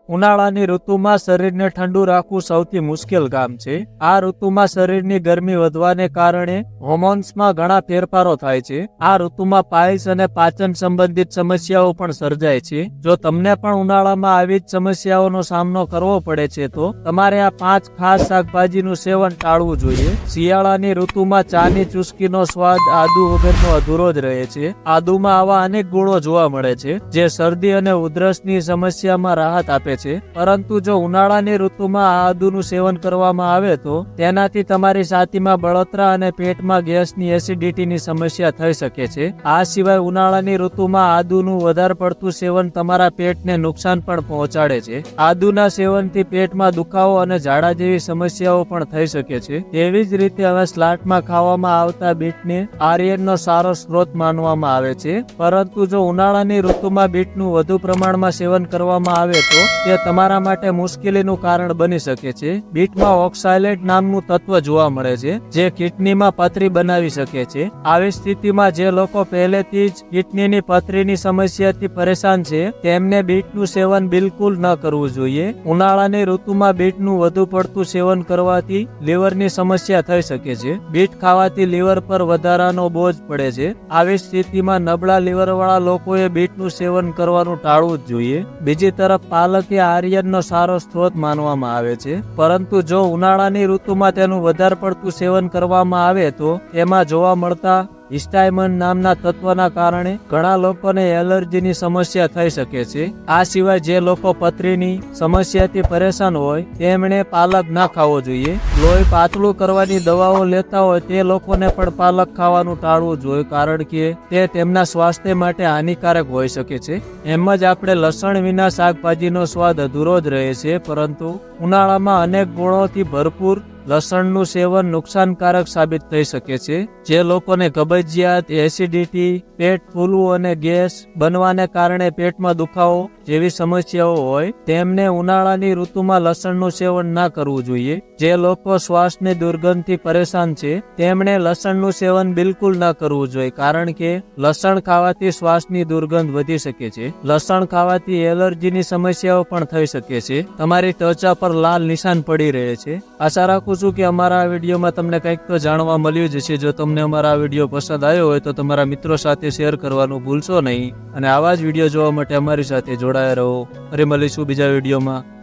ઉનાળાની ઋતુમાં શરીરને ઠંડુ રાખવું સૌથી મુશ્કેલ કામ છે। આ ઋતુમાં શરીરની ગરમી વધવાને કારણે હોર્મોન્સમાં ઘણા ફેરફારો થાય છે। આ ઋતુમાં પાઇલ્સ અને પાચન સંબંધિત સમસ્યાઓ પણ સર્જાય છે। જો તમને પણ ઉનાળામાં આવી જ સમસ્યાઓનો સામનો કરવો પડે છે તો તમારે આ 5 ખાસ શાકભાજીનું સેવન ટાળવું જોઈએ। શિયાળાની ઋતુમાં ચાની ચુસ્કીનો સ્વાદ આદુ વગરનો અધૂરો જ રહે છે। આદુમાં આવા અનેક ગુણો જોવા મળે છે જે શરદી અને ઉધરસની સમસ્યામાં રાહત આપે છે। પરંતુ જો ઉનાળાની ઋતુમાં આ આદુનું સેવન કરવામાં આવે તો તેનાથી તમારી છાતીમાં બળતરા અને પેટમાં ગેસની એસિડિટીની સમસ્યા થઈ શકે છે। આ સિવાય ઉનાળાની ઋતુમાં આદુનું વધારે પડતું સેવન તમારા પેટને નુકસાન પણ પહોંચાડે છે। આદુના સેવનથી પેટમાં દુખાવો અને ઝાડા જેવી સમસ્યાઓ પણ થઈ શકે છે। તેવી જ રીતે હવે સલાડમાં ખાવામાં આવતા બીટને આયર્નનો સારો સ્ત્રોત માનવામાં આવે છે। પરંતુ જો ઉનાળાની ઋતુમાં બીટનું વધુ પ્રમાણમાં સેવન કરવામાં આવે તો તે તમારા માટે મુશ્કેલીનું કારણ બની શકે છે। બીટમાં ઓક્સાલેટ નામનું તત્વ જોવા મળે છે જે કિડનીમાં પથરી બનાવી શકે છે। આવી સ્થિતિમાં જે લોકો પહેલેથી જ કિડનીની પથરીની સમસ્યાથી પરેશાન છે તેમને બીટનું સેવન બિલકુલ ન કરવું જોઈએ। ઉનાળાની ઋતુમાં બીટનું વધુ પડતું સેવન કરવાથી લીવરની સમસ્યા થઈ શકે છે। બીટ ખાવાથી લીવર પર વધારાનો બોજ પડે છે। આવી સ્થિતિમાં નબળા લીવરવાળા લોકોએ બીટનું સેવન કરવાનું ટાળવું જ જોઈએ। બીજી તરફ પાલક આયર્નનો સારો સ્ત્રોત માનવામાં આવે છે, પરંતુ જો ઉનાળાની ઋતુમાં તેનું વધારે પડતું સેવન કરવામાં આવે તો તેમાં જોવા મળતા હિસ્ટામિન નામના તત્વના કારણે ઘણા લોકોને એલર્જીની સમસ્યા થઈ શકે છે। આ સિવાય જે લોકો પથરીની સમસ્યાથી પરેશાન હોય તેમણે પાલક ના ખાવો જોઈએ। લોહી પાતળું કરવાની દવાઓ લેતા હોય તે લોકોને પણ પાલક ખાવાનું ટાળવું જોઈએ, કારણ કે તે તેમના સ્વાસ્થ્ય માટે હાનિકારક હોઈ શકે છે। એમ જ આપણે લસણ વિના શાકભાજીનો સ્વાદ અધૂરો જ રહે છે, પરંતુ ઉનાળામાં અનેક ગુણોથી ભરપૂર લસણનું સેવન નુકસાનકારક સાબિત થઈ શકે છે। જે લોકોને કબજિયાત, એસિડિટી, પેટ ફૂલવું અને ગેસ બનવાને કારણે પેટમાં દુખાવો જેવી સમસ્યાઓ હોય તેમને ઉનાળાની ઋતુમાં લસણનું સેવન ના કરવું જોઈએ। જે લોકો શ્વાસની દુર્ગંધથી પરેશાન છે તેમણે લસણનું સેવન બિલકુલ ન કરવું જોઈએ, કારણ કે લસણ ખાવાથી શ્વાસની દુર્ગંધ વધી શકે છે। લસણ ખાવાથી એલર્જીની સમસ્યાઓ પણ થઈ શકે છે। તમારી ત્વચા પર લાલ નિશાન પડી રહે છે। આશા રાખું છું કે અમારા આ વિડીયોમાં તમને કંઈક તો જાણવા મળ્યું જ છે। જો તમને અમારા આ વિડીયો પસંદ આવ્યો હોય તો તમારા મિત્રો સાથે શેર કરવાનું ભૂલશો નહીં, અને આવા જ વિડીયો જોવા માટે અમારી સાથે જોડાયા રહો। ફરી મળીશું બીજા વિડીયોમાં।